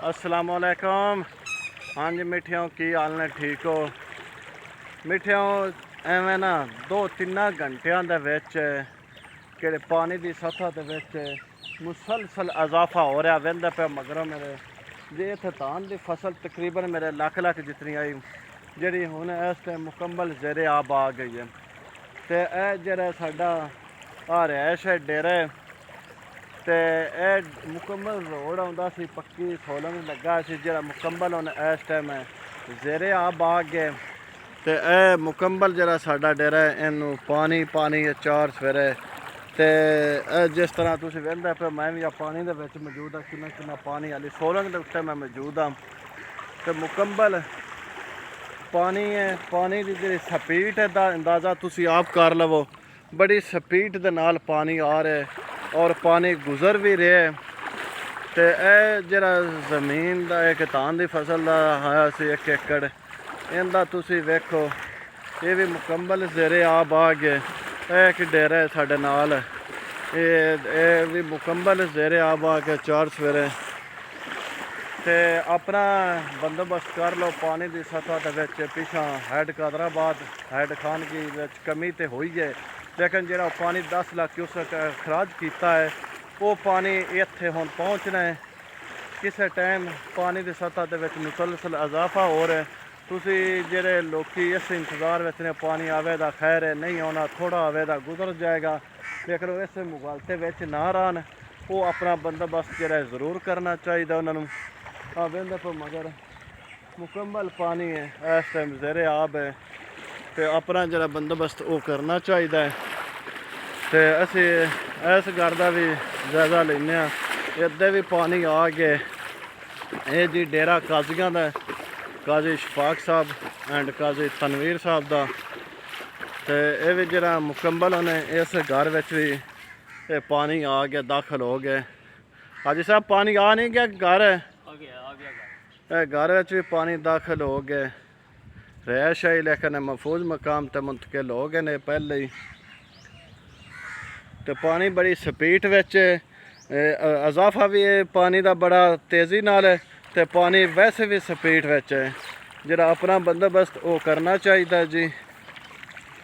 अस्सलामुअलैकुम। हाँ जी मिठियों, की हाल ने? ठीक हो मिठियों? एवं ना 2-3 घंटिया कि पानी की सतह के मुसलसल इजाफा हो रहा वहदा पे मगरों मेरे जी। इतने धान की फसल तकरीबन मेरे लख जितनी आई जी हूँ इस टाइम मुकम्मल ज़ेरे आब आ गई है। तो यह जरा साडा रिहायश है डेरा, तो यह मुकम्मल रोड आता सी, पक्की सोलन लगा सी जरा मुकम्मल हुन इस टाइम ज़ेरे आब आ गए। तो यह मुकम्मल जरा साडा डेरा है, इनू पानी पानी चार सवेरे। तो जिस तरह तुम वेंदे पे मैं भी पानी दे विच मौजूद हाँ, किन्ना पानी वाली सोलंग के उत्ते मैं मौजूद हाँ। तो मुकम्मल पानी है, पानी की जी स्पीड है दा अंदाज़ा तुसी आप कर लवो। बड़ी स्पीड दे नाल पानी आ रहा है और पानी गुजर भी रहा है। तो यह जरा जमीन का एक धान की फसल का है सी 1 एकड़, इनका तुसी वेखो ये भी मुकम्मल ज़ेरे आब आ गए। एक डेरा है साढ़े नाल, ये भी मुकम्मल ज़ेरे आब आ गए चार सवेरे। तो अपना बंदोबस्त कर लो पानी की सतह के पिछा हैड कादराबाद हैड खान की कमी तो हुई है, लेकिन जो पानी 10 लाख क्यूसेक खराज किया है वो पानी इत्थे हुण पहुँचना है। किसी टाइम पानी की सतह के मुसलसल इजाफा हो रहा है। तुसी जेरे लोकी इस इंतज़ार में ने पानी आवेगा खैर है, नहीं आना थोड़ा आवेगा गुजर जाएगा, लेकिन इस मुगालते ना रहन। वो अपना बंदोबस्त जरा ज़रूर करना चाहिए उन्होंने। वेंदे पर मगर मुकम्मल पानी है इस टाइम ज़ेरे आब है, तो अपना जरा बंदोबस्त वो करना चाहिए। तो असी इस घर का भी जायजा लेने, इधर भी पानी आ गए। ये जी डेरा काजियां का, काजी शफाक साहब एंड काजी तनवीर साहब का। तो यह भी जरा मुकम्मल उन्हें इस घर में भी ये पानी आ गया, दाखिल हो गए। हाजी साहब पानी आ नहीं गया, घर है घर में भी पानी दाखिल हो गए। रहायश है लेकिन महफूज मकाम तक मुंतकिल हो गए ने पहले ही। तो पानी बड़ी स्पीड इजाफा भी है पानी का बड़ा तेज़ी नाल है, तो पानी वैसे भी स्पीड है। जरा अपना बंदोबस्त वो करना चाहिए जी।